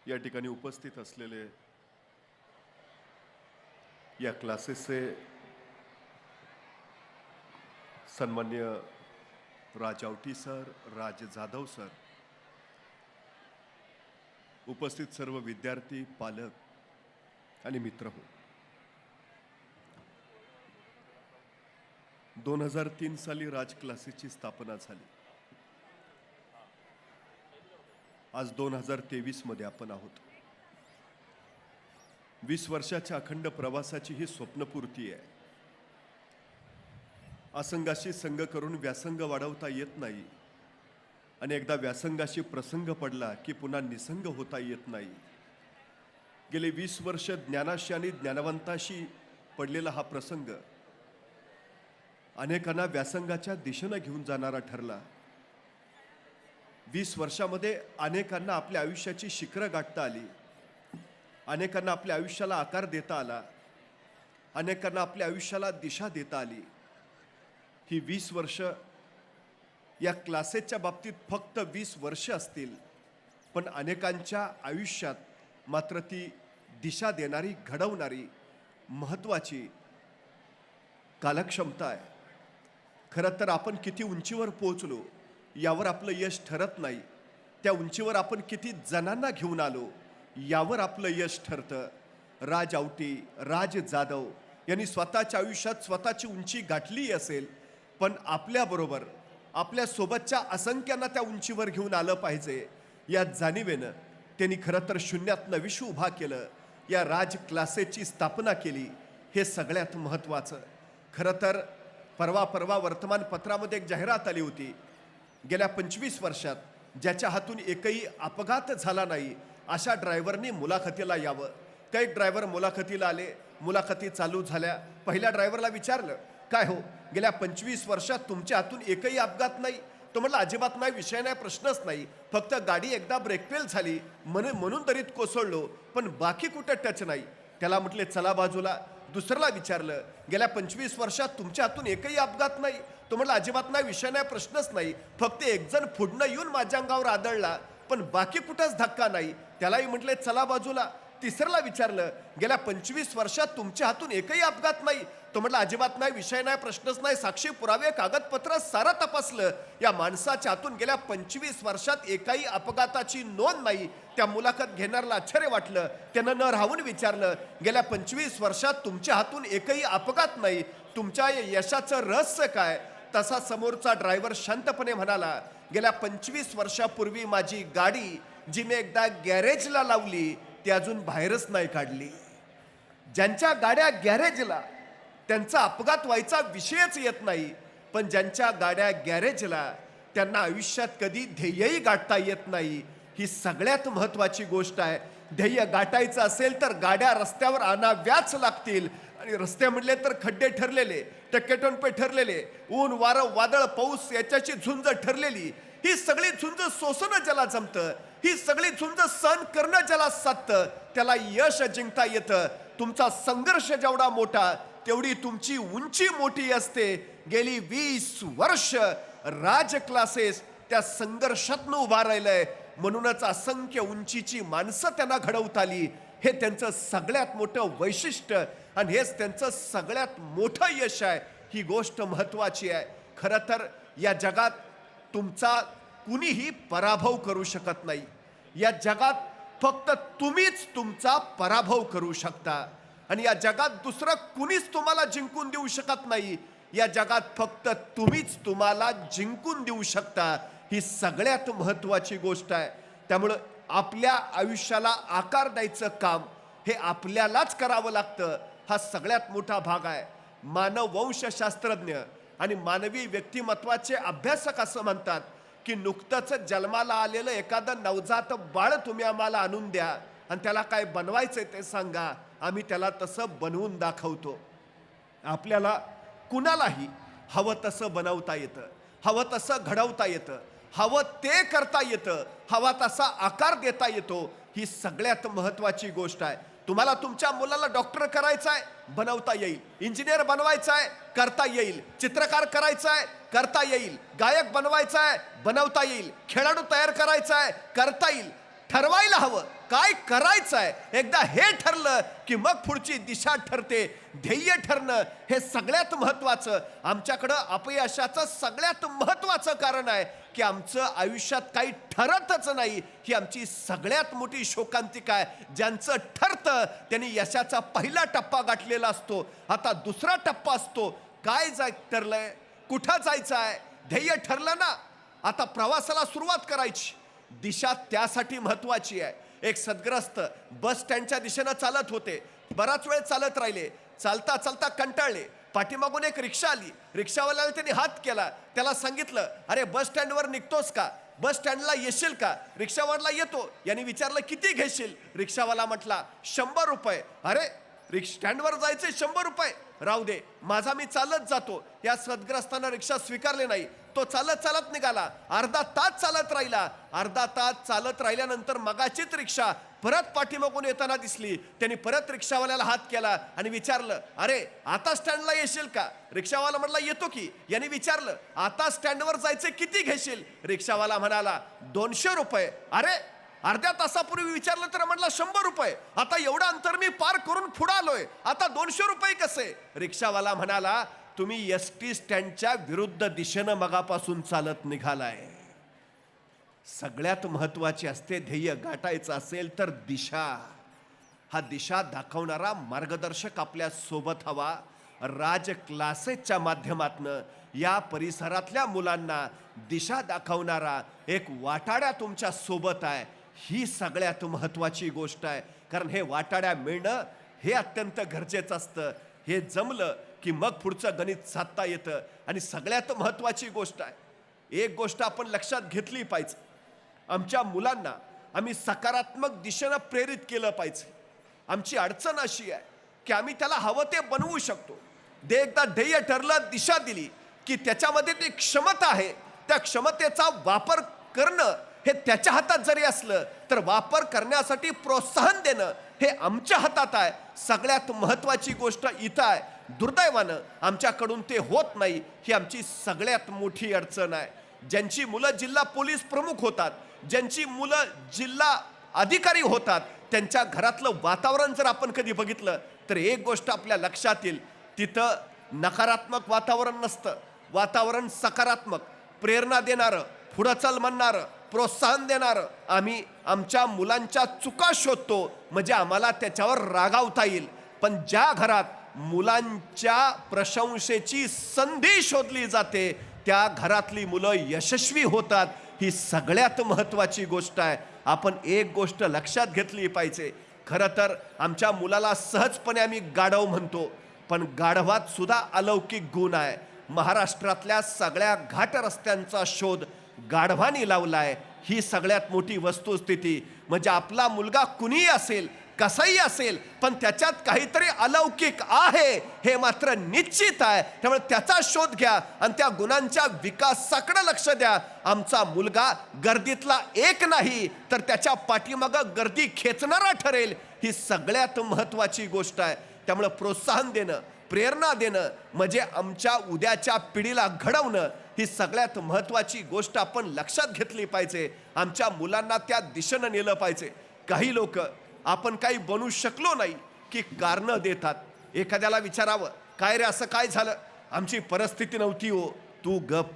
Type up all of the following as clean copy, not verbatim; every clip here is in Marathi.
या ठिकाणी उपस्थित असलेले या क्लासेसचे सन्मान्य राज आवटी सर, राज जाधव सर, उपस्थित सर्व विद्यार्थी, पालक आणि मित्र हो, 2003 साली राज क्लासेसची स्थापना झाली. आज 2023 मध्ये आपण आहोत. 20 वर्षाच्या अखंड प्रवासाची ही स्वप्नपूर्ती आहे. असंगाशी संग करून व्यासंग वाढवता येत नाही आणि एकदा व्यासंगाशी प्रसंग पडला की पुन्हा निसंग होता येत नाही. गेले 20 वर्ष ज्ञानाशी आणि ज्ञानवंताशी पडलेला हा प्रसंग अनेकांना व्यासंगाच्या दिशेनं घेऊन जाणारा ठरला. 20 वर्षामध्ये अनेकांना आपल्या आयुष्याची शिखरं गाठता आली, अनेकांना आपल्या आयुष्याला आकार देता आला, अनेकांना आपल्या आयुष्याला दिशा देता आली. ही 20 वर्ष या क्लासेसच्या बाबतीत फक्त 20 वर्ष असतील, पण अनेकांच्या आयुष्यात मात्र ती दिशा देणारी, घडवणारी महत्त्वाची कालक्षमता आहे. खरं तर आपण किती उंचीवर पोहोचलो यावर आपलं यश ठरत नाही, त्या उंचीवर आपण किती जणांना घेऊन आलो यावर आपलं यश ठरतं. राज आवटी, राज जाधव यांनी स्वतःच्या आयुष्यात स्वतःची उंची गाठली असेल, पण आपल्याबरोबर आपल्या सोबतच्या असंख्यांना त्या उंचीवर घेऊन आलं पाहिजे या जाणीवेनं त्यांनी खरं तर शून्यातनं विश्व उभा केलं, या राज क्लासेसची स्थापना केली. हे सगळ्यात महत्त्वाचं. खरं तर परवा वर्तमानपत्रामध्ये एक जाहिरात आली होती. गेल्या 25 वर्षात ज्याच्या हातून एकही अपघात झाला नाही अशा ड्रायव्हरनी मुलाखतीला यावं. काही ड्रायव्हर मुलाखतीला आले, मुलाखती चालू झाल्या. पहिल्या ड्रायव्हरला विचारलं, काय हो गेल्या 25 वर्षात तुमच्या हातून एकही अपघात नाही? तो म्हटलं अजिबात नाही, विषय नाही, प्रश्नच नाही, फक्त गाडी एकदा ब्रेक फेल झाली म्हणून दरीत कोसळलो, पण बाकी कुठं टच नाही. त्याला म्हटले चला बाजूला. दुसऱ्याला विचारलं, गेल्या 25 वर्षात तुमच्या हातून एकही अपघात नाही? तो म्हटलं अजिबात नाही, विषय नाही, प्रश्नच नाही, फक्त एक जण पुढनं येऊन माझ्या अंगावर आदळला, पण बाकी कुठंच धक्का नाही. त्यालाही म्हटले चला बाजूला. तिसऱ्याला विचारलं, गेल्या 25 वर्षात तुमच्या हातून एकही अपघात नाही? तो म्हटलं अजिबात नाही, विषय नाही, प्रश्नच नाही, साक्षी पुरावे कागदपत्र सारं तपासलं. या माणसाच्या हातून गेल्या 25 वर्षात एकाही अपघाताची नोंद नाही. त्या मुलाखत घेणाऱ्याला आश्चर्य वाटलं. त्यानं न राहून विचारलं, गेल्या 25 वर्षात तुमच्या हातून एकही अपघात नाही, तुमच्या यशाचं रहस्य काय? तसा समोरचा ड्रायव्हर शांतपणे म्हणाला, गेल्या 25 वर्षापूर्वी माझी गाडी जी मी एकदा गॅरेजला लावली ती अजून बाहेरच नाही काढली. ज्यांच्या गाड्या गॅरेजला त्यांचा अपघात व्हायचा विषयच येत नाही, पण ज्यांच्या गाड्या गॅरेजला त्यांना आयुष्यात कधी ध्येयही गाठता येत नाही. ही सगळ्यात महत्त्वाची गोष्ट आहे. ध्येय गाठायचं असेल तर गाड्या रस्त्यावर आणाव्याच लागतील, आणि रस्ते म्हणले तर खड्डे ठरलेले, टक्केटोणपे ठरलेले, ऊन वारं वादळ पाऊस याच्याची झुंज ठरलेली. ही सगळी झुंज सोसणं ज्याला जमतं, ही सगळी झुंज सहन करणं ज्याला साधतं, त्याला यश जिंकता येतं. तुमचा संघर्ष जेवढा मोठा तेवढी तुमची उंची मोठी असते. गेली 20 वर्ष राज क्लासेस त्या संघर्षातनं उभा राहिलंय, म्हणूनच असंख्य उंचीची माणसं त्यांना घडवता आली. हे त्यांचं सगळ्यात मोठं वैशिष्ट्य आणि हेच त्यांचं सगळ्यात मोठं यश आहे. ही गोष्ट महत्त्वाची आहे. खरं तर या जगात तुमचा कुणीही पराभव करू शकत नाही. या जगात फक्त तुम्हीच तुमचा पराभव करू शकता, आणि या जगात दुसरं कुणीच तुम्हाला जिंकून देऊ शकत नाही. या जगात फक्त तुम्हीच तुम्हाला जिंकून देऊ शकता. ही सगळ्यात महत्त्वाची गोष्ट आहे. त्यामुळं आपल्या आयुष्याला आकार द्यायचं काम हे आपल्यालाच करावं लागतं. हा सगळ्यात मोठा भाग आहे. मानववंशशास्त्रज्ञ आणि मानवी व्यक्तिमत्वाचे अभ्यासक असं म्हणतात की नुकतंच जन्माला आलेलं एखादं नवजात बाळ तुम्ही आम्हाला आणून द्या आणि त्याला काय बनवायचंय ते सांगा, आम्ही त्याला तसं बनवून दाखवतो. आपल्याला कुणालाही हवं तसं बनवता येतं, हवं तसं घडवता येतं, हवं ते करता येतं, हवा तसा आकार देता येतो. ही सगळ्यात महत्त्वाची गोष्ट आहे. तुम्हाला तुमच्या मुलाला डॉक्टर करायचं आहे, बनवता येईल. इंजिनियर बनवायचं आहे, करता येईल. चित्रकार करायचं आहे, करता येईल. गायक बनवायचं आहे, बनवता येईल. खेळाडू तयार करायचा आहे, करता येईल. ठरवायला हवं काय करायचंय एकदा हे ठरलं की मग पुढची दिशा ठरते. ध्येय ठरणं हे सगळ्यात महत्वाचं. आमच्याकडं अपयशाचं सगळ्यात महत्वाचं कारण आहे की आमचं आयुष्यात काही ठरतच नाही. ही आमची सगळ्यात मोठी शोकांतिका आहे. ज्यांचं ठरतं त्यांनी यशाचा पहिला टप्पा गाठलेला असतो. आता दुसरा टप्पा असतो. काय ठरलंय, कुठं जायचं आहे, ध्येय ठरलं ना, आता प्रवासाला सुरुवात करायची. दिशा त्यासाठी महत्वाची आहे. एक सद्ग्रस्त बस स्टँडच्या दिशेनं चालत होते. बराच वेळ चालत राहिले. चालता चालता कंटाळले. पाठीमागून एक रिक्षा आली. रिक्षावाल्याला त्यांनी हात केला. त्याला सांगितलं, अरे बस स्टँडवर निघतोस का, बस स्टँडला येशील का. रिक्षावाला येतो. यांनी विचारलं किती घेशील. रिक्षावाला म्हटला 100 रुपये. अरे स्टँडवर जायचे 100 रुपये, राहू दे, माझा मी चालत जातो. या सद्ग्रस्तानं रिक्षा स्वीकारले नाही. तो चालत चालत निघाला. अर्धा तास चालत राहिला. अर्धा तास चालत राहिल्यानंतर मगाचीच रिक्षा परत पाठीमागून येताना दिसली. त्यांनी परत रिक्षावाल्याला हात केला आणि विचारलं, अरे आता स्टँडला येशील का. रिक्षावाला म्हटला येतो की. यांनी विचारलं, आता स्टँडवर जायचे किती घेशील. रिक्षावाला म्हणाला 200 रुपये. अरे अर्ध्या तासापूर्वी विचारलं तर म्हटलं 100 रुपये. आता एवढं अंतर मी पार करून पुढे आलोय, आता 200 रुपये कसे. रिक्षावाला म्हणाला, तुम्ही एसटी स्टँडच्या विरुद्ध दिशेनं मगापासून चालत निघालाय. सगळ्यात महत्वाची असते ध्येय गाठायचं असेल तर दिशा. हा दिशा दाखवणारा मार्गदर्शक आपल्या सोबत हवा. राज क्लासेसच्या माध्यमातनं या परिसरातल्या मुलांना दिशा दाखवणारा एक वाटाड्या तुमच्या सोबत आहे. ही सगळ्यात महत्वाची गोष्ट आहे. कारण हे वाटाड्या मिळणं हे अत्यंत गरजेचं असतं. हे जमलं की मग पुढचं गणित साधता येतं. आणि सगळ्यात महत्वाची गोष्ट आहे, एक गोष्ट आपण लक्षात घेतली पाहिजे, आमच्या मुलांना आम्ही सकारात्मक दिशेनं प्रेरित केलं पाहिजे. आमची अडचण अशी आहे की आम्ही त्याला हवं ते बनवू शकतो. एकदा ध्येय ठरलं, दिशा दिली की त्याच्यामध्ये ती क्षमता आहे. त्या क्षमतेचा वापर करणं हे त्याच्या हातात जरी असलं तर वापर करण्यासाठी प्रोत्साहन देणं हे आमच्या हातात आहे. सगळ्यात महत्वाची गोष्ट इथं आहे. दुर्दैवानं आमच्याकडून ते होत नाही. ही आमची सगळ्यात मोठी अडचण आहे. ज्यांची मुलं जिल्हा पोलीस प्रमुख होतात, ज्यांची मुलं जिल्हा अधिकारी होतात, त्यांच्या घरातलं वातावरण जर आपण कधी बघितलं तर एक गोष्ट आपल्या लक्षात येईल, तिथं नकारात्मक वातावरण नसतं. वातावरण सकारात्मक, प्रेरणा देणारं, पुढं चल म्हणणारं, प्रोत्साहन देणारं. आम्ही आमच्या मुलांच्या चुका शोधतो म्हणजे आम्हाला त्याच्यावर रागावता येईल. पण ज्या घरात मुलांच्या प्रशंसेची संधी शोधली जाते त्या घरातली मुलं यशस्वी होतात. ही सगळ्यात महत्वाची गोष्ट आहे. आपण एक गोष्ट लक्षात घेतली पाहिजे. खरं तर आमच्या मुलाला सहजपणे आम्ही गाढव म्हणतो, पण गाढवात सुद्धा अलौकिक गुण आहे. महाराष्ट्रातल्या सगळ्या घाट रस्त्यांचा शोध गाढवानी लावलाय. ही सगळ्यात मोठी वस्तुस्थिती. म्हणजे आपला मुलगा कुणीही असेल, कसाही असेल, पण त्याच्यात काहीतरी अलौकिक आहे हे मात्र निश्चित आहे. त्यामुळे त्याचा शोध घ्या आणि त्या गुणांच्या विकासाकडे लक्ष द्या. आमचा मुलगा गर्दीतला एक नाही तर त्याच्या पाठीमागं गर्दी खेचणारा ठरेल. ही सगळ्यात महत्वाची गोष्ट आहे. त्यामुळे प्रोत्साहन देणं, प्रेरणा देणं म्हणजे आमच्या उद्याच्या पिढीला घडवणं, ही सगळ्यात महत्वाची गोष्ट आपण लक्षात घेतली पाहिजे. आमच्या मुलांना त्या दिशेनं नेलं पाहिजे. काही लोक आपण काही बनू शकलो नाही की कारणं देतात. एखाद्याला विचारावं, काय रे असं काय झालं. आमची परिस्थिती नव्हती हो. तू गप.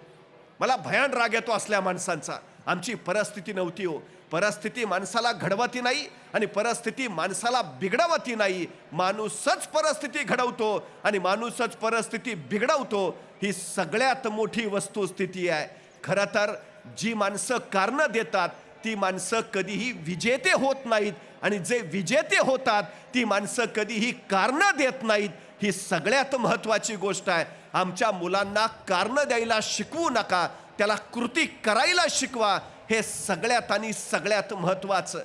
मला भयान राग येतो असल्या माणसांचा. आमची परिस्थिती नव्हती हो. परिस्थिती माणसाला घडवती नाही आणि परिस्थिती माणसाला बिघडवती नाही. माणूसच परिस्थिती घडवतो आणि माणूसच परिस्थिती बिघडवतो. ही सगळ्यात मोठी वस्तुस्थिती आहे. खरं तर जी माणसं कारणं देतात ती माणसं कधीही विजेते होत नाहीत आणि जे विजेते होतात ती माणसं कधीही कारणं देत नाहीत. ही सगळ्यात महत्वाची गोष्ट आहे. आमच्या मुलांना कारणं द्यायला शिकवू नका, त्याला कृती करायला शिकवा. हे सगळ्यात आणि सगळ्यात महत्वाचं.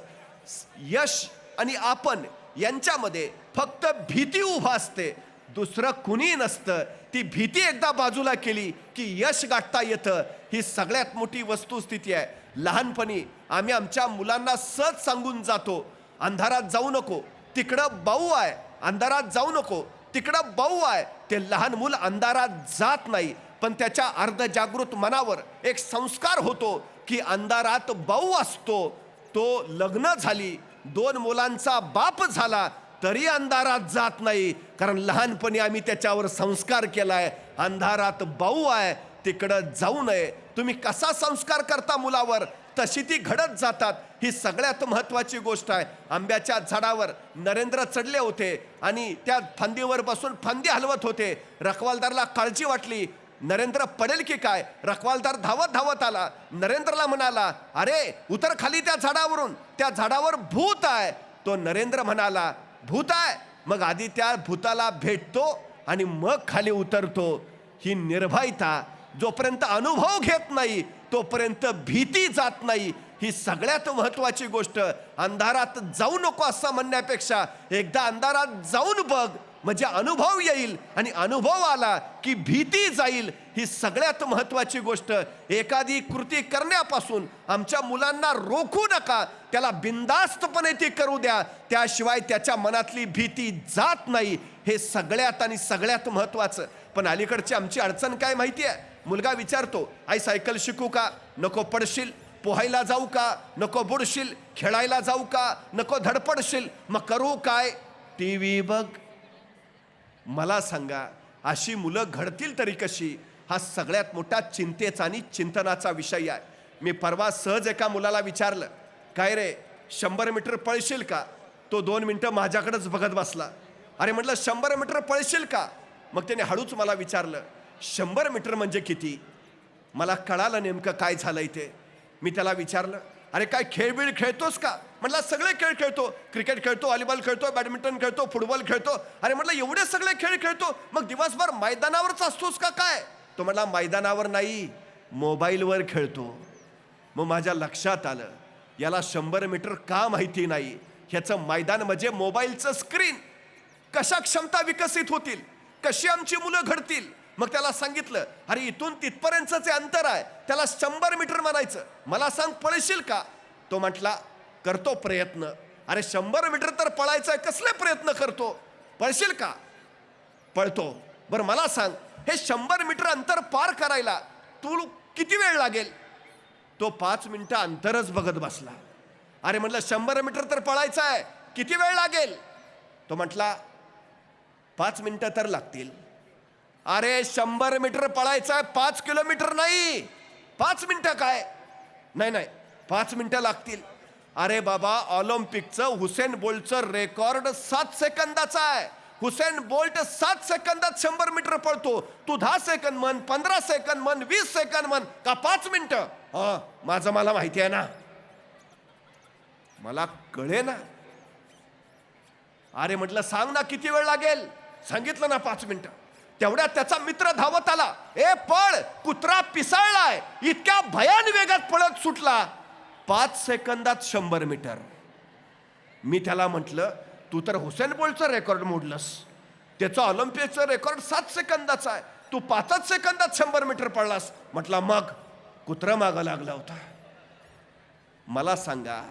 यश आणि आपण यांच्यामध्ये फक्त भीती उभा असते, दुसरं कुणी नसतं. ती भीती एकदा बाजूला केली की यश गाठता येतं. ही सगळ्यात मोठी वस्तुस्थिती आहे. लहानपणी आम्ही आमच्या मुलांना सहज सांगून जातो, अंधारात जाऊ नको, तिकडं बाऊ आहे. अंधारात जाऊ नको, तिकडं बाऊ आहे. ते लहान मूल अंधारात जात नाही, पण त्याच्या अर्धजागृत मनावर एक संस्कार होतो की अंधारात बाऊ असतो. तो लग्न झाली 2 मुलांचा बाप झाला तरी अंधारात जात नाही, कारण लहानपणी आम्ही त्याच्यावर संस्कार केलाय, अंधारात बाऊ आहे तिकडं जाऊ नये. तुम्ही कसा संस्कार करता मुलावर तशी ती घडत जातात. ही सगळ्यात महत्वाची गोष्ट आहे. आंब्याच्या झाडावर नरेंद्र चढले होते आणि त्या फांदीवर बसून फांदी हलवत होते. रखवालदारला काळजी वाटली, नरेंद्र पडेल की काय. रखवालदार धावत धावत आला, नरेंद्रला म्हणाला, अरे उतर खाली त्या झाडावरून, त्या झाडावर भूत आहे. तो नरेंद्र म्हणाला, भूत आहे? मग आधी त्या भूताला भेटतो आणि मग खाली उतरतो. ही निर्भयता. जोपर्यंत अनुभव घेत नाही तोपर्यंत भीती जात नाही. ही सगळ्यात महत्वाची गोष्ट. अंधारात जाऊ नको असं म्हणण्यापेक्षा एकदा अंधारात जाऊन बघ, म्हणजे अनुभव येईल, आणि अनुभव आला की भीती जाईल. ही सगळ्यात महत्वाची गोष्ट. एखादी कृती करण्यापासून आमच्या मुलांना रोखू नका, त्याला बिनधास्तपणे ती करू द्या, त्याशिवाय त्याच्या मनातली भीती जात नाही. हे सगळ्यात आणि सगळ्यात महत्वाचं. पण अलीकडची आमची अडचण काय माहिती आहे? मुलगा विचारतो, आई सायकल शिकू का? नको. पडशील. पोहायला जाऊ का? नको. बुडशील. खेळायला जाऊ का? नको. धडपडशील. मग करू काय? टीव्ही बघ. मला सांगा, अशी मुलं घडतील तरी कशी? हा सगळ्यात मोठा चिंतेचा आणि चिंतनाचा विषय आहे. मी परवा सहज एका मुलाला विचारलं, काय रे 100 मीटर पळशील का? तो 2 मिनिटं माझ्याकडेच बघत बसला. अरे म्हटलं 100 मीटर पळशील का? मग त्याने हळूच मला विचारलं, 100 मीटर म्हणजे किती? मला कळालं नेमकं काय झालंय ते. मी त्याला विचारलं, अरे काय खेळबिळ खेळतोस का? म्हटलं सगळे खेळ खेळतो, क्रिकेट खेळतो, व्हॉलीबॉल खेळतो, बॅडमिंटन खेळतो, फुटबॉल खेळतो. अरे म्हटलं एवढे सगळे खेळ खेळतो, मग दिवसभर मैदानावरच असतोस का काय? तो म्हटला मैदानावर नाही, मोबाईलवर खेळतो. मग माझ्या लक्षात आलं, याला 100 मीटर का माहिती नाही. ह्याचं मैदान म्हणजे मोबाईलचं स्क्रीन. कशा क्षमता विकसित होतील, कशी आमची मुलं घडतील. मग त्याला सांगितलं, अरे इथून तिथपर्यंतचे अंतर आहे, त्याला 100 मीटर म्हणायचं. मला सांग पळशील का? तो म्हटला करतो प्रयत्न. अरे 100 मीटर तर पळायचंय, कसले प्रयत्न करतो? पळशील का? पळतो. बरं मला सांग, हे 100 मीटर अंतर पार करायला तू किती वेळ लागेल? तो 5 मिनिटं अंतरच बघत बसला. अरे म्हटलं 100 मीटर तर पळायचं आहे, किती वेळ लागेल? तो म्हटला 5 मिनिटं तर लागतील. अरे 100 मीटर पळायचं आहे, 5 किलोमीटर नाही. 5 मिनिटं काय? नाही नाही 5 मिनिटं लागतील. अरे बाबा, ऑलिम्पिकचं हुसेन बोल्टचं रेकॉर्ड 7 सेकंदाचा आहे. हुसेन बोल्ट 7 सेकंदात 100 मीटर पळतो. तू 10 सेकंद म्हण, 15 सेकंद म्हण, 20 सेकंद म्हण, का 5 मिनिटं? माझं मला माहिती आहे ना, मला कळे ना. अरे म्हटलं सांग ना किती वेळ लागेल? सांगितलं ना 5 मिनिटं. तेवढ्यात त्याचा मित्र धावत आला, ए पळ, कुत्रा पिसाळलाय. इतक्या भयान वेगात पळत सुटला. 5 सेकंदात 100 मीटर. मी त्याला म्हटलं, तू तर हुसेन बोल्टचं रेकॉर्ड मोडलंस. त्याचं ऑलिम्पिकचं रेकॉर्ड 7 सेकंदाचा आहे, तू 5 सेकंदात 100 मीटर पळलास. म्हटलं मग कुत्रा मागं लागला होता. मला सांगा,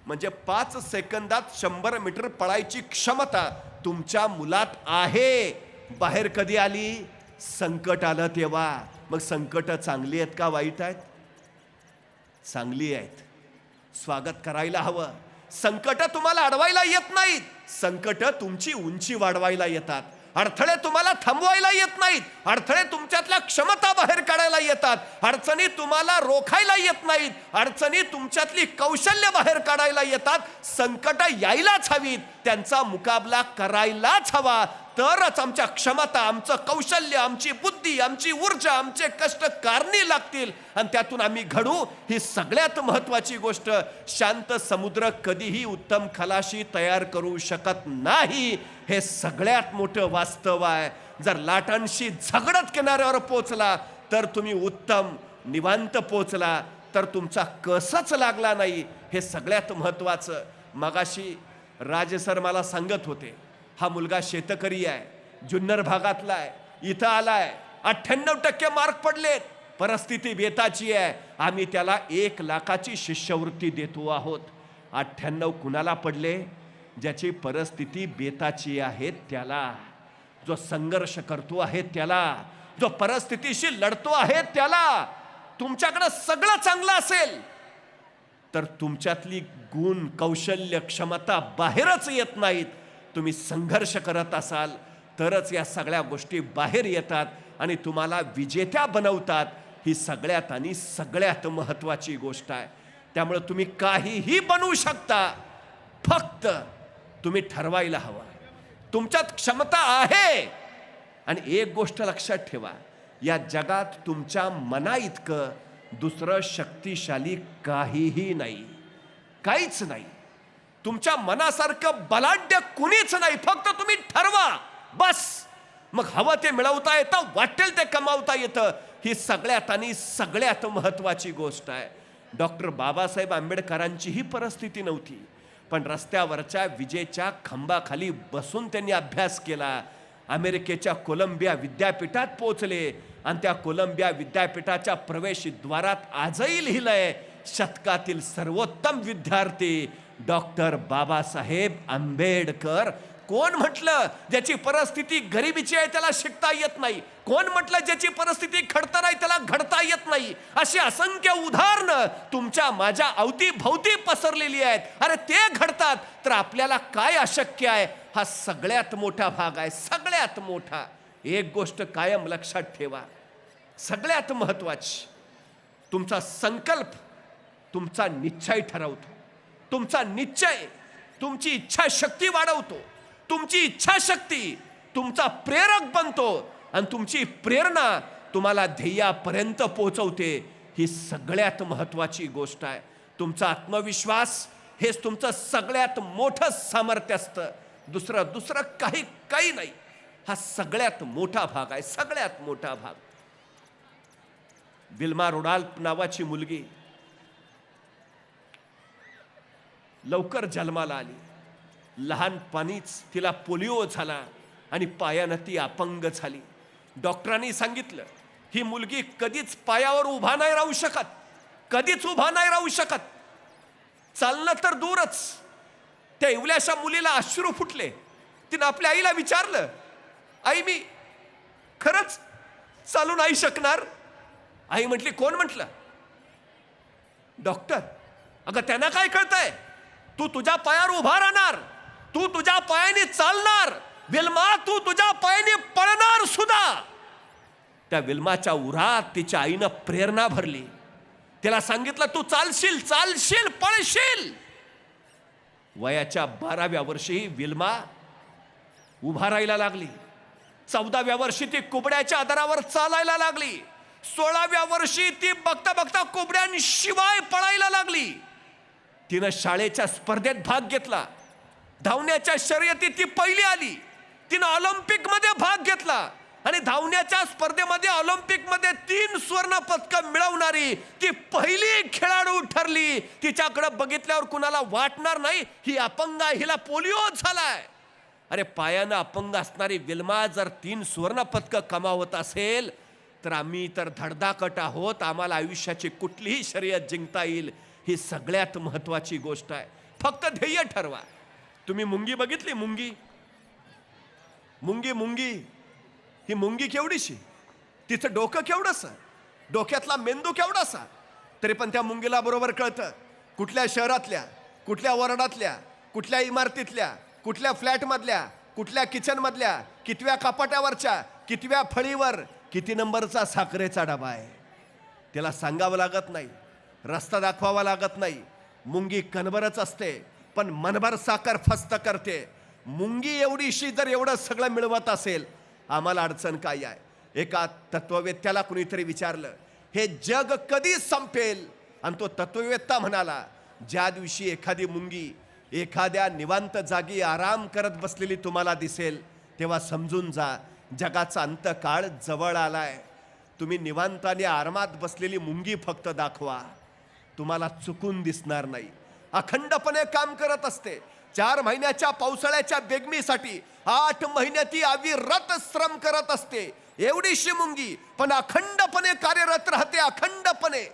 म्हणजे 5 सेकंदात 100 मीटर पळायची क्षमता तुमच्या मुलात आहे. बाहेर कधी आली? संकट आलं तेव्हा. मग संकट चांगली आहेत का वाईट आहेत? चांगली आहेत. स्वागत करायला हवं. संकट तुम्हाला अडवायला येत नाहीत, संकट तुमची उंची वाढवायला येतात. अडथळे तुम्हाला थांबवायला येत नाहीत, अडथळे तुमच्यातल्या क्षमता बाहेर काढायला येतात. अडचणी तुम्हाला रोखायला येत नाहीत, अडचणी तुमच्यातली कौशल्य बाहेर काढायला येतात. संकट यायलाच हवीत, त्यांचा मुकाबला करायलाच हवा. तरच आमच्या क्षमता, आमचं कौशल्य, आमची बुद्धी, आमची ऊर्जा, आमचे कष्ट कारणी लागतील आणि त्यातून आम्ही घडू. ही सगळ्यात महत्वाची गोष्ट. शांत समुद्र कधीही उत्तम खलाशी तयार करू शकत नाही. हे सगळ्यात मोठं वास्तव आहे. जर लाटांशी झगडत किनाऱ्यावर पोचला तर तुम्ही उत्तम निवांत पोचला, तर तुमचा कसच लागला नाही. हे सगळ्यात महत्वाचं. मगाशी राजसर मला सांगत होते, हा मुलगा शेतकरी आहे, जुन्नर भागातला आहे, इथं आलाय, 98% मार्क पडलेत, परिस्थिती बेताची आहे. आम्ही त्याला 1 लाखाची शिष्यवृत्ती देतो आहोत. 98 कुणाला पडले? ज्याची परिस्थिती बेताची आहे त्याला, जो संघर्ष करतो आहे त्याला, जो परिस्थितीशी लढतो आहे त्याला. तुमच्याकडे सगळं चांगलं असेल, तर तुमच्यातली गुण, कौशल्य, क्षमता बाहेरच येत नाहीत. तुम्ही संघर्ष करत असाल तरच या सगळ्या गोष्टी बाहेर येतात आणि तुम्हाला विजेत्या बनवतात. ही सगळ्यात आणि सगळ्यात महत्त्वाची गोष्ट आहे. त्यामुळे तुम्ही काहीही बनवू शकता, फक्त तुम्ही ठरवायला हवं तुमच्यात क्षमता आहे. आणि एक गोष्ट लक्षात ठेवा, या जगात तुमच्या मना इतकं दुसरं शक्तिशाली काहीही नाही, काहीच नाही. तुमच्या मनासारखं बलाढ्य कुणीच नाही. फक्त तुम्ही ठरवा बस. मग हवं ते मिळवता येतं, वाटेल ते कमावता येतं. ही सगळ्यात आणि सगळ्यात महत्त्वाची गोष्ट आहे. डॉक्टर बाबासाहेब आंबेडकरांची ही परिस्थिती नव्हती, पण रस्त्यावरच्या विजेच्या खांबाखाली बसून त्यांनी अभ्यास केला. अमेरिकेच्या कोलंबिया विद्यापीठात पोहोचले आणि त्या कोलंबिया विद्यापीठाच्या प्रवेशद्वारात आजही लिहिलंय, शतकातील सर्वोत्तम विद्यार्थी डॉक्टर बाबासाहेब आंबेडकर. कोण म्हटलं ज्याची परिस्थिती गरिबीची आहे त्याला शिकता येत नाही? कोण म्हटलं ज्याची परिस्थिती खडतर आहे त्याला घडता येत नाही? अशी असंख्य उदाहरणं तुमच्या माझ्या अवतीभोवती पसरलेली आहेत. अरे ते घडतात तर आपल्याला काय अशक्य आहे? हा सगळ्यात मोठा भाग आहे, सगळ्यात मोठा. एक गोष्ट कायम लक्षात ठेवा, सगळ्यात महत्वाची, तुमचा संकल्प तुमचा निश्चय ठरवतो. तुमचा निश्चय तुमची इच्छाशक्ती वाढवतो. तुमची इच्छाशक्ती तुमचा प्रेरक बनतो आणि तुमची प्रेरणा तुम्हाला ध्येयापर्यंत पोहोचवते. ही सगळ्यात महत्वाची गोष्ट आहे. तुमचा आत्मविश्वास हेच तुमचं सगळ्यात मोठं सामर्थ्य असतं. दुसरं काही नाही. हा सगळ्यात मोठा भाग आहे, सगळ्यात मोठा भाग. विल्मा रोडॉल्फ नावाची मुलगी लवकर जन्माला आली. लहानपणीच तिला पोलिओ झाला आणि पायानं ती अपंग झाली. डॉक्टरांनी सांगितलं ही मुलगी कधीच पायावर उभा नाही राहू शकत, कधीच उभा नाही राहू शकत. चालणं तर दूरच. त्या इवल्याशा मुलीला अश्रू फुटले. तिनं आपल्या आईला विचारलं, आई मी खरंच चालू नाही शकणार? आई म्हटली, कोण म्हटलं? डॉक्टर. अगं त्यांना काय कळतंय? तू तुझ्या पायावर उभा राहणार, तू तुझ्या पायाने चालणार. विल्मा तू तुझ्या पायाने पळणार सुद्धा. त्या विल्माच्या उरात तिच्या आईनं प्रेरणा भरली. तिला सांगितलं तू चालशील, चालशील, पळशील. वयाच्या 12व्या वर्षी विल्मा उभा राहायला लागली. 14व्या वर्षी ती कुबड्याच्या आधारावर चालायला लागली. 16व्या वर्षी ती बघता बघता कुबड्यांशिवाय पळायला लागली. तिनं शाळेच्या स्पर्धेत भाग घेतला. धावण्याच्या शर्यतीत ती पहिली आली. तिनं ऑलिम्पिक मध्ये भाग घेतला आणि धावण्याच्या स्पर्धेमध्ये ऑलिम्पिक मध्ये 3 सुवर्ण पदक मिळवणारी ती पहिली खेळाडू ठरली. तिच्याकडे बघितल्यावर कुणाला वाटणार नाही ही अपंग आहे, हिला पोलिओ झालाय. अरे पायानं अपंग असणारी विल्मा जर 3 सुवर्ण पदक कमावत असेल तर आम्ही तर धडधाकट आहोत. आम्हाला आयुष्याची कुठलीही शर्यत जिंकता येईल. ही सगळ्यात महत्वाची गोष्ट आहे. फक्त ध्येय ठरवा. तुम्ही मुंगी बघितली? मुंगी मुंगी मुंगी ही मुंगी केवढीशी, तिचं डोकं केवढंसं, डोक्यातला मेंदू केवढासा. तरी पण त्या मुंगीला बरोबर कळतं कुठल्या शहरातल्या, कुठल्या वॉर्डातल्या, कुठल्या इमारतीतल्या, कुठल्या फ्लॅटमधल्या, कुठल्या किचनमधल्या, कितव्या कपाट्यावरच्या, कितव्या फळीवर किती नंबरचा साखरेचा डबा आहे. त्याला सांगावं लागत नाही, रस्ता दाखवावा लागत नाही. मुंगी कणभरच असते पण मनभर साखर फस्त करते. मुंगी एवढीशी जर एवढं सगळं मिळवत असेल आम्हाला अडचण काय आहे? एका तत्ववेत्याला कुणीतरी विचारलं हे जग कधी संपेल, आणि तो तत्ववेत्ता म्हणाला ज्या दिवशी एखादी मुंगी एखाद्या निवांत जागी आराम करत बसलेली तुम्हाला दिसेल तेव्हा समजून जा जगाचा अंतकाळ जवळ आलाय. तुम्ही निवांत आणि आरामात बसलेली मुंगी फक्त दाखवा, तुम्हाला चुकून दिसणार नाही. अखंडपणे काम करत असते. 4 महिन्याच्या पावसाळ्याच्या बेगमीसाठी 8 महिने ती अविरत श्रम करत असते. एवढीशी मुंगी पण अखंडपणे कार्यरत राहते, अखंडपणे.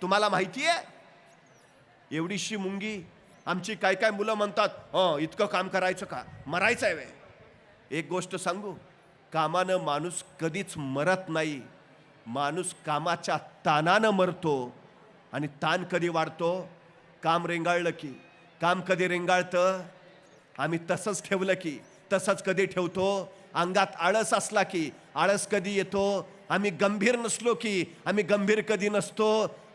तुम्हाला माहिती आहे एवढीशी मुंगी. आमची काय काय मुलं म्हणतात इतकं काम करायचं का, मरायचं आहे वे. एक गोष्ट सांगू, कामानं माणूस कधीच मरत नाही. माणूस कामाच्या ताणानं मरतो. आणि ताण कधी वाढतो? काम रेंगाळलं की, काम कधी रेंगाळतं? आम्ही तसंच ठेवलं की तसंच कधी ठेवतो. अंगात आळस असला की आळस कधी येतो. आम्ही गंभीर नसलो की आम्ही गंभीर कधी नसतो.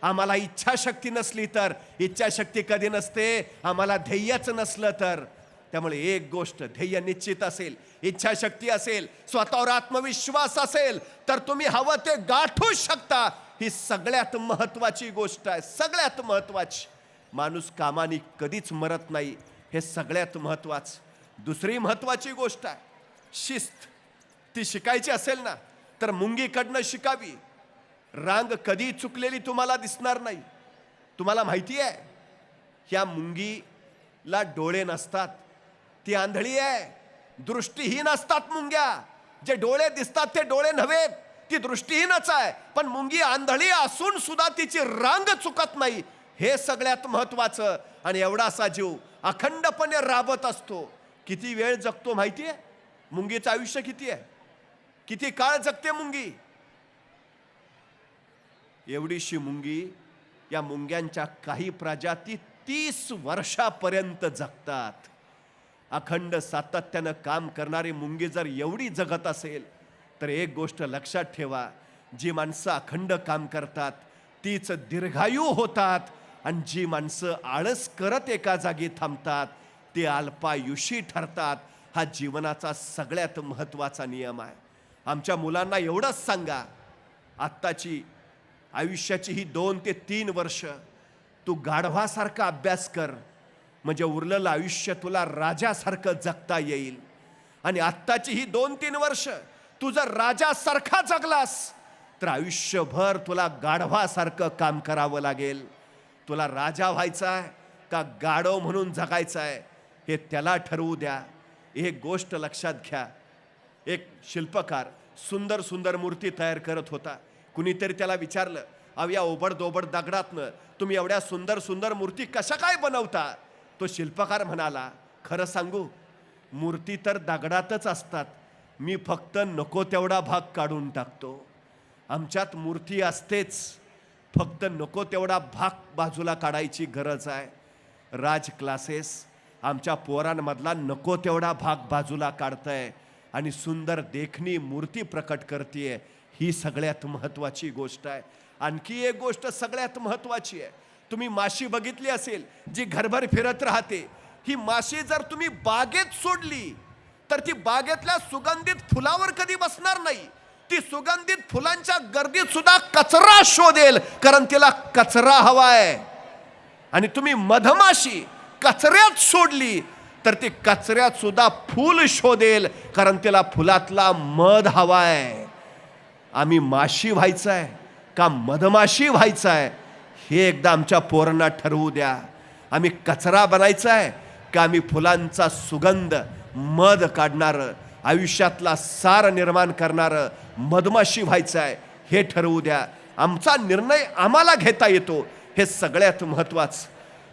आम्हाला इच्छाशक्ती नसली तर इच्छाशक्ती कधी नसते. आम्हाला ध्येयच नसलं तर. त्यामुळे एक गोष्ट, ध्येय निश्चित असेल, इच्छाशक्ती असेल, स्वतःवर आत्मविश्वास असेल तर तुम्ही हवं ते गाठू शकता. ही सगळ्यात महत्वाची गोष्ट आहे, सगळ्यात महत्वाची. माणूस कामाने कधीच मरत नाही, हे सगळ्यात महत्वाचं. दुसरी महत्वाची गोष्ट आहे शिस्त. ती शिकायची असेल ना तर मुंगीकडनं शिकावी. रांग कधी चुकलेली तुम्हाला दिसणार नाही. तुम्हाला माहिती आहे ह्या मुंगीला डोळे नसतात, ती आंधळी आहे, दृष्टीहीन असतात मुंग्या. जे डोळे दिसतात ते डोळे नव्हे, ती दृष्टीहीनच आहे. पण मुंगी आंधळी असून सुद्धा तिची रांग चुकत नाही, हे सगळ्यात महत्वाचं. आणि एवढासा जीव अखंडपणे राबत असतो. किती वेळ जगतो माहितीये? मुंगीचं आयुष्य किती आहे? किती काळ जगते मुंगी? एवढीशी मुंगी, या मुंग्यांच्या काही प्रजाती 30 वर्षापर्यंत जगतात. अखंड सातत्यानं काम करणारी मुंगी जर एवढी जगत असेल तर एक गोष्ट लक्षात ठेवा, जी माणसं अखंड काम करतात तीच दीर्घायू होतात. आणि जी माणसं आळस करत एका जागी थांबतात ते अल्पायुषी ठरतात. हा जीवनाचा सगळ्यात महत्वाचा नियम आहे. आमच्या मुलांना एवढंच सांगा, आत्ताची आयुष्याची ही 2 ते 3 वर्ष तू गाढवासारखा अभ्यास कर, म्हणजे उरलेलं आयुष्य तुला राजासारखं जगता येईल. आणि आत्ताची ही 2-3 वर्ष तू जर राजासारखा जगलास तर आयुष्यभर तुला गाढवासारखं काम करावं लागेल. तुला राजा व्हायचा आहे का गाढव म्हणून जगायचं आहे हे त्याला ठरवू द्या. एक गोष्ट लक्षात घ्या, एक शिल्पकार सुंदर सुंदर मूर्ती तयार करत होता. कुणीतरी त्याला विचारलं, अहो या ओबडधोबड दगडातनं तुम्ही एवढ्या सुंदर सुंदर मूर्ती कशा काय बनवता? तो शिल्पकार म्हणाला, खरं सांगू, मूर्ती तर दगडातच असतात, मी फक्त नको तेवढा भाग काढून टाकतो. आमच्यात मूर्ती असतेच, फक्त नको तेवढा भाग बाजूला काढायची गरज आहे. राज क्लासेस आमच्या पोरांमधला नको तेवढा भाग बाजूला काढतंय आणि सुंदर देखणी मूर्ती प्रकट करतेय. ही सगळ्यात महत्वाची गोष्ट आहे. आणखी एक गोष्ट सगळ्यात महत्वाची आहे. तुम्ही माशी बघितली असेल जी घरभर फिरत राहते. ही माशी जर तुम्ही बागेत सोडली तर ती बागेतल्या सुगंधित फुलावर कधी बसणार नाही. ती सुगंधित फुलांच्या गर्दीत सुद्धा कचरा शोधेल, कारण तिला कचरा हवाय. आणि तुम्ही मधमाशी कचऱ्यात सोडली तर ती कचऱ्यात सुद्धा फूल शोधेल, कारण तिला फुलातला मध हवाय. आम्ही माशी व्हायचंय का मधमाशी व्हायचंय हे एकदा आमच्या पोरांना ठरवू द्या. आम्ही कचरा बनायचाय का आम्ही फुलांचा सुगंध, मध काढणारं, आयुष्यातला सार निर्माण करणारं मधमाशी व्हायचं आहे हे ठरवू द्या. आमचा निर्णय आम्हाला घेता येतो, हे सगळ्यात महत्वाचं.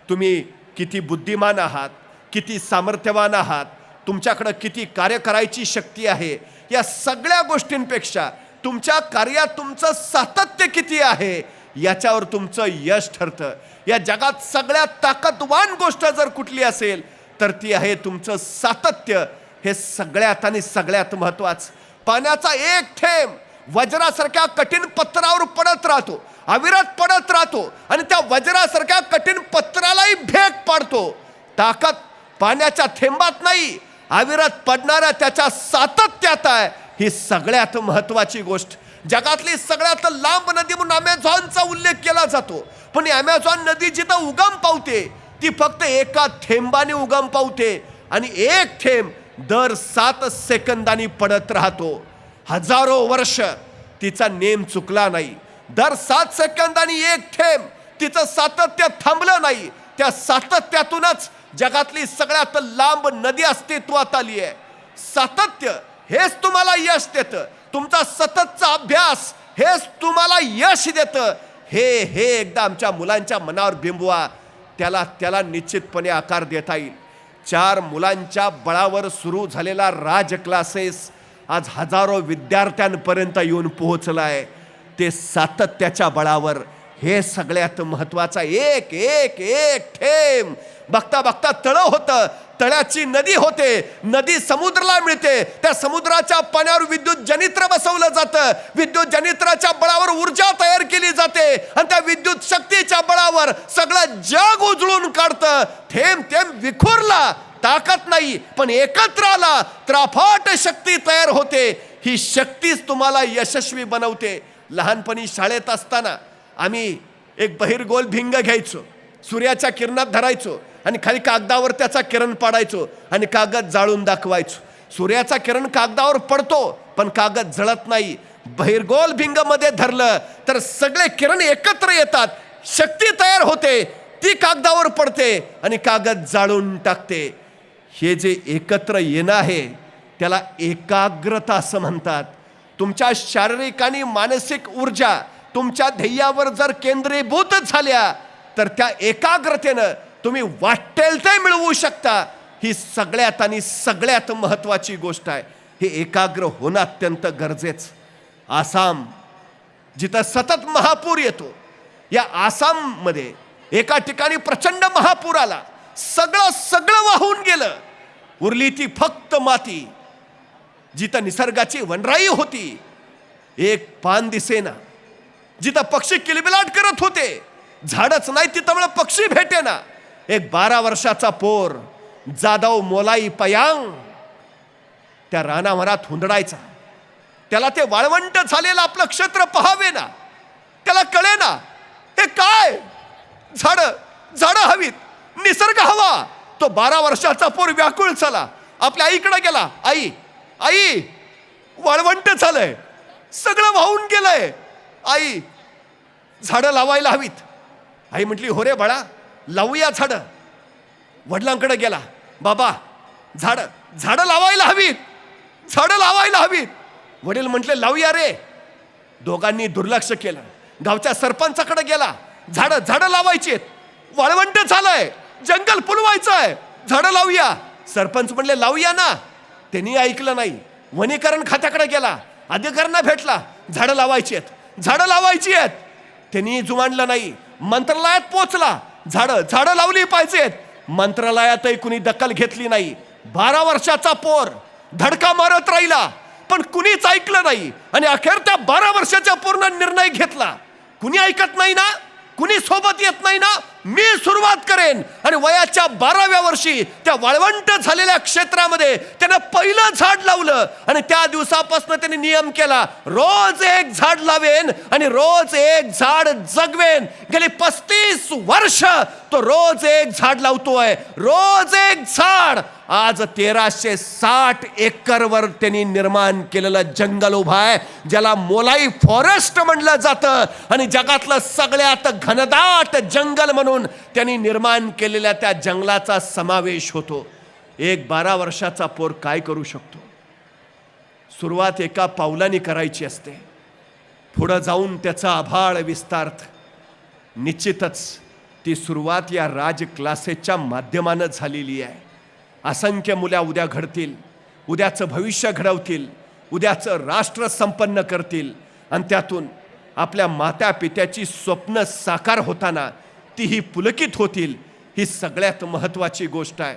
तुम्ही किती बुद्धिमान आहात, किती सामर्थ्यवान आहात, तुमच्याकडं किती कार्य करायची शक्ती आहे, या सगळ्या गोष्टींपेक्षा तुमच्या कार्यात तुमचं सातत्य किती आहे याच्यावर तुमचं यश ठरतं. या जगात सगळ्यात ताकदवान गोष्ट जर कुठली असेल तर ती आहे तुमचं सातत्य. हे सगळ्यात आणि सगळ्यात महत्वाचं. पाण्याचा एक थेंब वज्रासारख्या कठीण पत्रावर पडत राहतो, अविरत पडत राहतो आणि त्या वज्रासारख्या कठीण पत्रालाही भेग पाडतो. ताकद पाण्याच्या थेंबात नाही, अविरत पडणाऱ्या त्याच्या सातत्यात आहे. ही सगळ्यात महत्वाची गोष्ट. जगातली सगळ्यात लांब नदी म्हणून अमेझॉनचा उल्लेख केला जातो, पण अमेझॉन नदी जिथं उगम पावते ती फक्त एका थेंबाने उगम पावते आणि एक थेंब दर 7 सेकंदांनी पडत राहतो. हजारो वर्ष तिचा नेम चुकला नाही. दर 7 सेकंदांनी एक थेंब, तिचं सातत्य थांबलं नाही. त्या सातत्यातूनच जगातली सगळ्यात लांब नदी अस्तित्वात आली आहे. सातत्य हेच तुम्हाला यश देतं. तुमचा सततचा अभ्यास हेच तुम्हाला यश देतं. हे एकदा आमच्या मुलांच्या मनावर बिंबवा, त्याला निश्चितपणे आकार देता येईल. 4 मुलांच्या बळावर सुरू झालेला राज क्लासेस आज हजारो विद्यार्थ्यांपर्यंत येऊन पोहोचलाय. ते सातत्याच्या बळावर. हे सगळ्यात महत्वाचा. एक एक एक थेंब. बघता बघता तळ होतं, तळ्याची नदी होते, नदी समुद्राला मिळते, त्या समुद्राच्या पाण्यावर विद्युत जनित्र बसवलं जातं, विद्युत जनित्राच्या बळावर ऊर्जा तयार केली जाते आणि त्या विद्युत शक्तीच्या बळावर सगळं जग उजळून काढतं. थेंब थेंब विखुरला, ताकद नाही, पण एकत्र आला तर अफाट शक्ती तयार होते. ही शक्तीच तुम्हाला यशस्वी बनवते. लहानपणी शाळेत असताना आम्ही एक बहिर्गोल भिंग घ्यायचो, सूर्याच्या किरणात धरायचो आणि खाली कागदावर त्याचा किरण पाडायचो आणि कागद जाळून दाखवायचो. सूर्याचा किरण कागदावर पडतो पण कागद जळत नाही. बहिर्गोल भिंग मध्ये धरलं तर सगळे किरण एकत्र येतात, शक्ती तयार होते, ती कागदावर पडते आणि कागद जाळून टाकते. हे जे एकत्र येणं आहे त्याला एकाग्रता असं म्हणतात. तुमच्या शारीरिक आणि मानसिक ऊर्जा तुमच्या ध्येयावर जर केंद्रीभूत झाल्या तर त्या एकाग्रतेनं तुम्ही वाटेल ते मिळवू शकता. ही सगळ्यात आणि सगळ्यात महत्वाची गोष्ट आहे. हे एकाग्र होणं अत्यंत गरजेचं. आसाम जिथं सतत महापूर येतो, या आसाममध्ये एका ठिकाणी प्रचंड महापूर आला, सगळं वाहून गेलं. उरली ती फक्त माती. जिथं निसर्गाची वनराई होती, एक पान दिसेना. जिथं पक्षी किलबिलाट करत होते, झाडच नाही तिथं मला पक्षी भेटेना. एक 12 वर्षाचा पोर जाधव मोलाई पयांग त्या रानावरात हुंदडायचा. त्याला ते वाळवंट झालेलं आपलं क्षेत्र पहावे ना, त्याला कळे ना हे काय. झाड हवीत, निसर्ग हवा. तो 12 वर्षाचा पोर व्याकुळ झाला, आपल्या आईकडे गेला. आई वाळवंट झालंय, सगळं वाहून गेलंय, आई झाडं लावायला हवीत. आई म्हटली हो रे बाळा, लावूया झाडं. वडिलांकडे गेला, बाबा झाडं लावायला हवीत. वडील म्हटले लावूया रे. दोघांनी दुर्लक्ष केलं. गावच्या सरपंचाकडे गेला, झाडं लावायची आहेत, वाळवंट झालंय, जंगल फुलवायचंय, झाडं लावूया. सरपंच म्हणले लावूया ना. त्यांनी ऐकलं नाही. वनीकरण खात्याकडे गेला, अधिकाऱ्यांना भेटला, झाडं लावायची आहेत. त्यांनी जुमानलं नाही. मंत्रालयात पोचला, झाडं लावली पाहिजेत. मंत्रालयातही कुणी दखल घेतली नाही. 12 वर्षाचा पोर धडका मारत राहिला, पण कुणीच ऐकलं नाही. आणि अखेर त्या 12 वर्षाच्या पोरानं निर्णय घेतला. कुणी ऐकत नाही ना, कुणी सोबत येत नाही ना, मी सुरुवात करेन. आणि वयाच्या 12व्या वर्षी त्या वाळवंट झालेल्या क्षेत्रामध्ये त्यानं पहिलं झाड लावलं. आणि त्या दिवसापासून त्याने नियम केला, रोज एक झाड लावेन आणि रोज एक झाड जगवेन. गेली 35 वर्ष तो रोज एक झाड लावतोय, रोज एक झाड. आज 1360 एकरवर त्यांनी निर्माण केलेलं जंगल उभं आहे, ज्याला मोलाई फॉरेस्ट म्हणलं जातं. आणि जगातलं सगळ्यात घनदाट जंगल म्हणून त्यांनी निर्माण केलेल्या त्या जंगलाचा समावेश होतो. एक 12 वर्षाचा पोर काय करू शकतो? सुरुवात एका पावलाने करायची असते, पुढं जाऊन त्याचा आभाळ विस्तारत. निश्चितच ती सुरुवात या राज क्लासेसच्या माध्यमानं झालेली आहे. असंख्य मुल्या उद्या घडतील, उद्याचं भविष्य घडवतील, उद्याचं राष्ट्र संपन्न करतील. आणि त्यातून आपल्या माता पित्याची स्वप्न साकार होताना तीही पुलकित होतील. ही सगळ्यात महत्त्वाची गोष्ट आहे.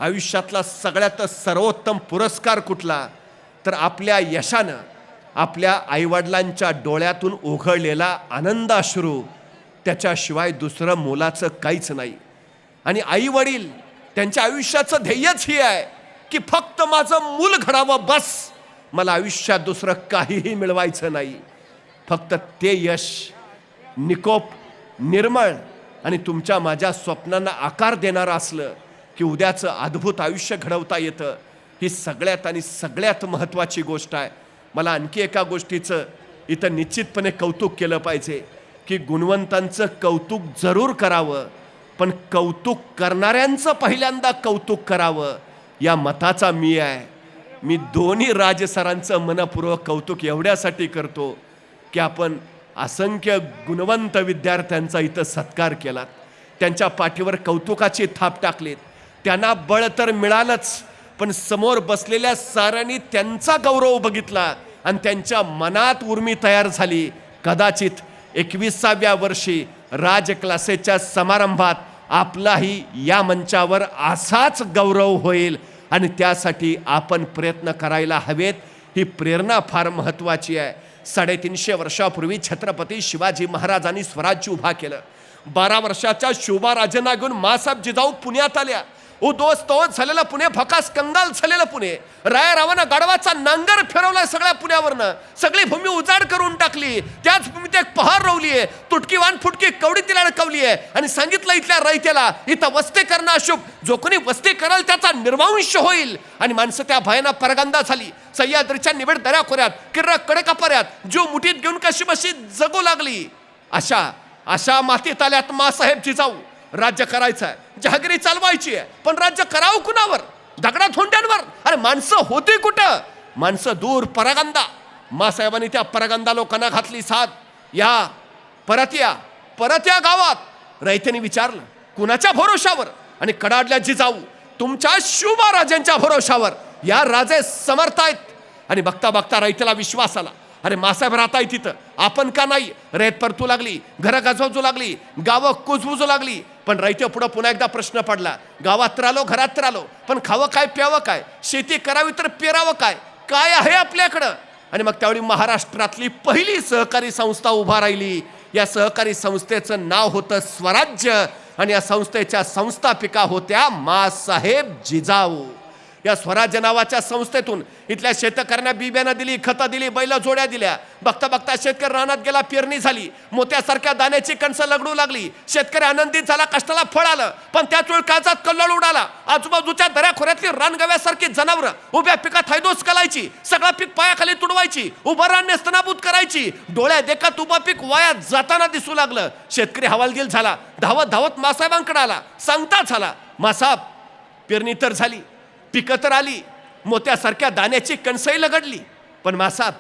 आयुष्यातला सगळ्यात सर्वोत्तम पुरस्कार कुठला? तर आपल्या यशानं आपल्या आईवडिलांच्या डोळ्यातून ओघळलेला आनंदाश्रू, त्याच्याशिवाय दुसरं मोलाचं काहीच नाही. आणि आईवडील त्यांच्या आयुष्याचं ध्येयच हे आहे की फक्त माझं मूल घडावं, बस. मला आयुष्यात दुसरं काहीही मिळवायचं नाही. फक्त ते यश निकोप, निर्मळ आणि तुमच्या माझ्या स्वप्नांना आकार देणारं असलं की उद्याचं अद्भुत आयुष्य घडवता येतं. ही सगळ्यात आणि सगळ्यात महत्त्वाची गोष्ट आहे. मला आणखी एका गोष्टीचं इथं निश्चितपणे कौतुक केलं पाहिजे की गुणवंतांचं कौतुक जरूर करावं, पण कौतुक करणाऱ्यांचं पहिल्यांदा कौतुक करावं, या मताचा मी आहे. मी दोन्ही राजसरांचं मनपूर्वक कौतुक एवढ्यासाठी करतो की आपण असंख्य गुणवंत विद्यार्थ्यांचा इथं सत्कार केलात, त्यांच्या पाठीवर कौतुकाची थाप टाकलीत. त्यांना बळ तर मिळालंच, पण समोर बसलेल्या साऱ्यांनी त्यांचा गौरव बघितला आणि त्यांच्या मनात उर्मी तयार झाली. कदाचित 21व्या वर्षी राज क्लासेसच्या समारंभात आपलाही या मंचावर असाच गौरव होईल आणि त्यासाठी आपण प्रयत्न करायला हवेत. ही प्रेरणा फार महत्त्वाची आहे. 350 वर्षापूर्वी छत्रपती शिवाजी महाराजांनी स्वराज्य उभा केलं. 12 वर्षाच्या शोभाराजांना घेऊन मासाहेब जिजाऊ पुण्यात आल्या. उद्ध्वस्त झालेलं पुणे, भकास कंगाल झालेलं पुणे. रायारावानं गाढवाचा नांगर फिरवलाय सगळ्या पुण्यावरनं. सगळी भूमी उजाड करून टाकली. त्याच भूमीत एक पहार रोवली आहे. तुटकीवान फुटकी कवडी तिला अडकवली आहे आणि सांगितलं इथल्या रयतेला, इथं वस्ती करणं अशुभ, जो कोणी वस्ती कराल त्याचा निर्वंश होईल. आणि माणसं त्या भयानं परगंदा झाली. सह्याद्रीच्या निबिड दऱ्याखोऱ्यात, किर्र कडेकपाऱ्यात जीव मुठीत घेऊन कशी बशी जगू लागली. अशा मातीत आल्यात मासाहेब जिजाऊ. राज्य करायचं आहे, जहागिरी चालवायची आहे, पण राज्य करावं कुणावर? दगडात होंड्यांवर. अरे माणसं होती कुठं? माणसं दूर, परगंदा. मासाहेबांनी त्या परगंदा लोकांना घातली साथ. परत या गावात. रयतेने विचारलं, कुणाच्या भरोशावर? आणि कडाडल्या जिजाऊ, तुमच्या शिवबा भरोशावर. या राजे समर्थ आहेत. आणि बघता बघता रयतेला विश्वास आला, अरे मासाहेब राहताय तिथं, आपण का नाही? रेत परतू लागली, घरं गाजवू लागली, गावं कुजबुजू लागली. पण रयते पुढं पुन्हा एकदा प्रश्न पडला. गावात तर आलो, घरात तर आलो, पण खावं काय, प्यावं काय? शेती करावी तर पेरावं काय? काय आहे आपल्याकडं? आणि मग त्यावेळी महाराष्ट्रातली पहिली सहकारी संस्था उभा राहिली. या सहकारी संस्थेचं नाव होतं स्वराज्य आणि या संस्थेच्या संस्थापिका होत्या मासाहेब जिजाऊ. या स्वराज्य नावाच्या संस्थेतून इथल्या शेतकऱ्यांना बिब्यानं दिली, खतं दिली, बैल जोड्या दिल्या. बघता बघता शेतकरी रानात गेला, पेरणी झाली, मोत्यासारख्या दाण्याची कणसं लगडू लागली. शेतकरी आनंदित झाला, कष्टाला फळ आलं. पण त्याच वेळ काळजात कल्लोळ उडाला. आजूबाजूच्या दऱ्याखोऱ्यातली रानगव्यासारखी जनावरं उभ्या पिकात हैदोस करायची, सगळं पीक पायाखाली तुडवायची, उभं रान नेस्तनाबूत करायची. डोळ्या देखत उभं पीक वायात जाताना दिसू लागलं. शेतकरी हवालदिल झाला, धावत धावत मासाहेबांकडे आला. सांगता झाला, मासाहेब पेरणी तर झाली, पिकं तर आली, मोत्यासारख्या दाण्याची कणसही लगडली, पण मासाहेब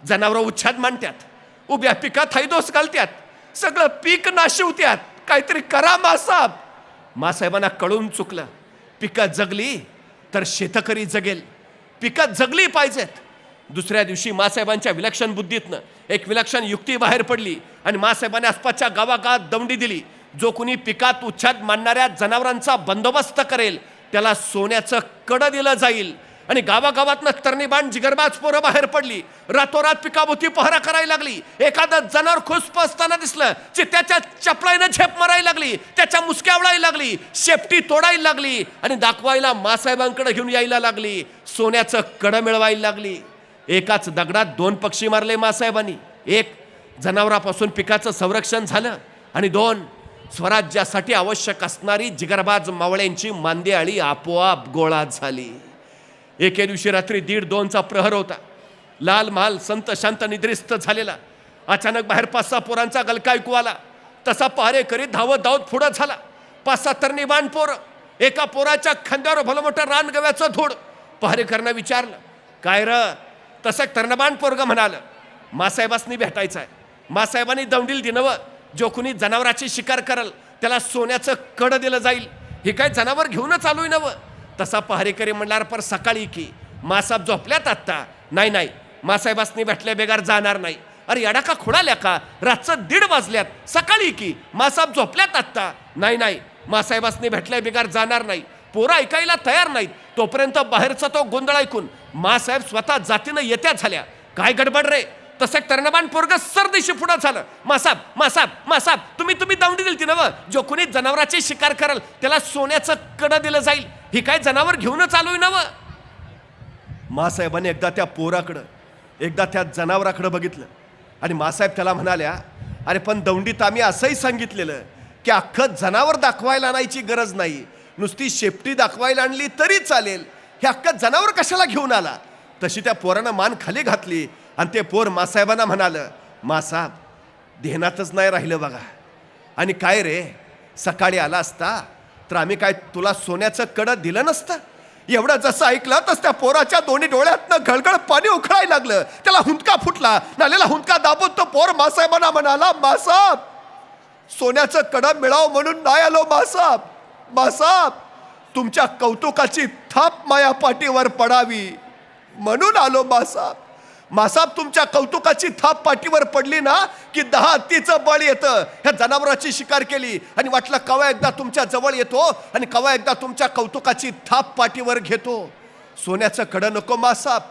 जनावरं उच्छाद मांडत्यात, उभ्या पिकात हैदोस घालत्यात, सगळं पीक नाशिवत्यात. काहीतरी करा मासाहेब. मासाहेबांना कळून चुकलं. पिकं जगली तर शेतकरी जगेल, पिकं जगली पाहिजेत. दुसऱ्या दिवशी मासाहेबांच्या विलक्षण बुद्धीतनं एक विलक्षण युक्ती बाहेर पडली आणि मासाहेबांनी आसपासच्या गावागावात दौंडी दिली. जो कोणी पिकात उच्छाद मांडणाऱ्या जनावरांचा बंदोबस्त करेल त्याला सोन्याचं कडं दिलं जाईल. आणि गावागावातनं तरणीबाण जिगरबाज पोरं बाहेर पडली. रातोरात पिकाभोवती पहरा करायला लागली. एखादं जनावर खुसप असताना दिसलं, त्याच्या चपलाईनं झेप मारायला लागली, त्याच्या मुसक्या आवळायला लागली, शेपटी तोडायला लागली आणि दाखवायला मासाहेबांकडे घेऊन यायला लागली. सोन्याचं कडं मिळवायला लागली. एकाच दगडात 2 पक्षी मारले मासाहेबांनी. 1 जनावरापासून पिकाचं संरक्षण झालं आणि 2 स्वराज्यासाठी आवश्यक असणारी जिगरबाज मावळ्यांची मांदियाळी आपोआप गोळा झाली. एके दिवशी रात्री 1:30-2चा प्रहर होता. लाल महाल संत शांत निद्रिस्त झालेला. अचानक बाहेर 5-6 पोरांचा गलका ऐकू आला. तसा पहारे करीत धावत धावत पुढं झाला. 5-6 तरणीबाण पोरं. एका पोराच्या खांद्यावर भलं मोठं रानगव्याचं धूड. पहारेकरांना विचारलं, काय र? तसं तरणबाण पोरग म्हणालं, मासाहेबांनी भेटायचं आहे. मासाहेबांनी दौंडील दिनवं, जो कुणी जनावराची शिकार करल त्याला सोन्याचं कडं दिलं जाईल. हे काय जनावर घेऊनच आलोय नवं? तसा पहारेकरी म्हणणार, पर सकाळी की मासाहेब झोपल्यात आत्ता. नाही, मासाहेबांनी भेटल्या बेगार जाणार नाही. अरे येडा का खुडाल्या का? रातचं 1:30 वाजल्यात, सकाळी की मासाहेब झोपल्यात आत्ता. नाही, मासाहेबांनी भेटल्या बेगार जाणार नाही. पोरं ऐकायला तयार नाहीत. तोपर्यंत बाहेरचा तो गोंधळ ऐकून मासाहेब स्वतः जातीनं येत्या झाल्या. काय गडबड रे? तसं तरणबाण पोरग सरदेशी पुढं झालं. मासाहेब तुम्ही दौंडी दिलती नवं, जो कोणी जनावराची शिकार कराल त्याला सोन्याचं कडं दिलं जाईल. ही काय जनावर घेऊनच आलोय नवं? मासाहेबांनी एकदा त्या पोराकडं, एकदा त्या जनावराकडं बघितलं आणि मासाहेब त्याला म्हणाल्या, अरे पण दौंडीत आम्ही असंही सांगितलेलं की अख्खं जनावर दाखवायला आणायची गरज नाही, नुसती शेपटी दाखवायला आणली तरी चालेल. हे अख्खं जनावर कशाला घेऊन आला? तशी त्या पोरानं मान खाली घातली आणि ते पोर मासाहेबांना म्हणालं, मासाहेब ध्यानातच नाही राहिलं बघा. आणि काय रे, सकाळी आला असता तर आम्ही काय तुला सोन्याचं कडं दिलं नसतं? एवढं जसं ऐकलं तस त्या पोराच्या दोन्ही डोळ्यातनं गळगळ पाणी उखळायला लागलं. त्याला हुंदका फुटला. नालेला हुंदका दाबून तो पोर मासाहेबांना म्हणाला, मासाहेब सोन्याचं कडं मिळावं म्हणून नाही आलो मासाहेब, तुमच्या कौतुकाची थाप माया पाठीवर पडावी म्हणून आलो मासाहेब. मासाब तुमच्या कौतुकाची थाप पाठीवर पडली ना की 10 हत्तीचं बळ येतं. ह्या जनावराची शिकार केली आणि वाटलं कवा एकदा तुमच्या जवळ येतो आणि कवा एकदा तुमच्या कौतुकाची थाप पाठीवर घेतो. सोन्याचं कडं नको मासाब,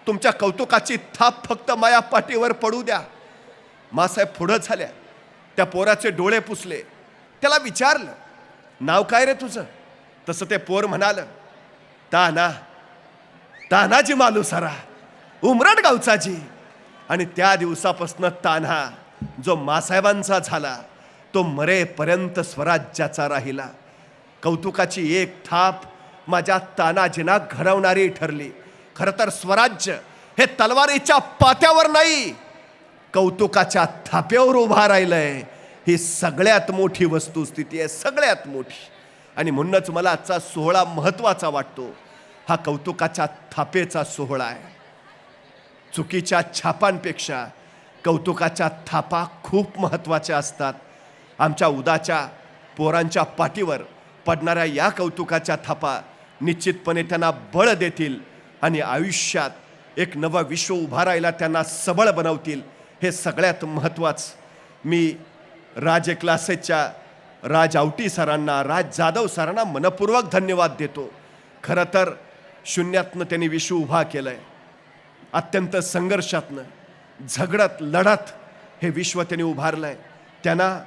तुमच्या कौतुकाची थाप फक्त माया पाठीवर पडू द्या. मासाहेब पुढं झाल्या, त्या पोराचे डोळे पुसले, त्याला विचारलं, नाव काय रे तुझं? तसं ते पोर म्हणालं, ताना, तानाजी मालुसरा, उमरड गावचा जी. आणि त्या दिवसापासून तान्हा जो मासाहेबांचा झाला तो मरेपर्यंत स्वराज्याचा राहिला. कौतुकाची एक थाप माझ्या तानाजीना घडवणारी ठरली. खरं तर स्वराज्य हे तलवारीच्या पात्यावर नाही, कौतुकाच्या थापेवर उभा राहिलंय. ही सगळ्यात मोठी वस्तुस्थिती आहे, सगळ्यात मोठी. आणि म्हणूनच मला आजचा सोहळा महत्त्वाचा वाटतो. हा कौतुकाच्या थापेचा सोहळा आहे. चुकीच्या छापांपेक्षा कौतुकाच्या थापा खूप महत्त्वाच्या असतात. आमच्या उदाच्या पोरांच्या पाठीवर पडणाऱ्या या कौतुकाच्या थापा निश्चितपणे त्यांना बळ देतील आणि आयुष्यात एक नवं विश्व उभा राहायला त्यांना सबळ बनवतील. हे सगळ्यात महत्त्वाचं. मी राज क्लासेसच्या राज आवटी सरांना, राज जाधव सरांना मनपूर्वक धन्यवाद देतो. खरं तर शून्यातनं त्यांनी विश्व उभा केलंय. अत्यंत संघर्षातनं, झगडत लढत हे विश्व त्यांनी उभारलंय. त्यांना,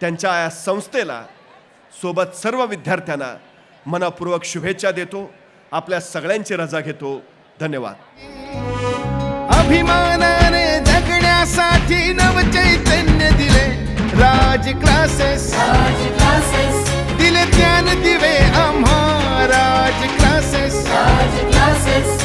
त्यांच्या या संस्थेला, सोबत सर्व विद्यार्थ्यांना मनपूर्वक शुभेच्छा देतो. आपल्या सगळ्यांची रजा घेतो. धन्यवाद. अभिमानाने जगण्यासाठी नवचैतन्य दिले राज क्लासेस. दिले ज्ञान दिवे आम्हा राज क्लासेस.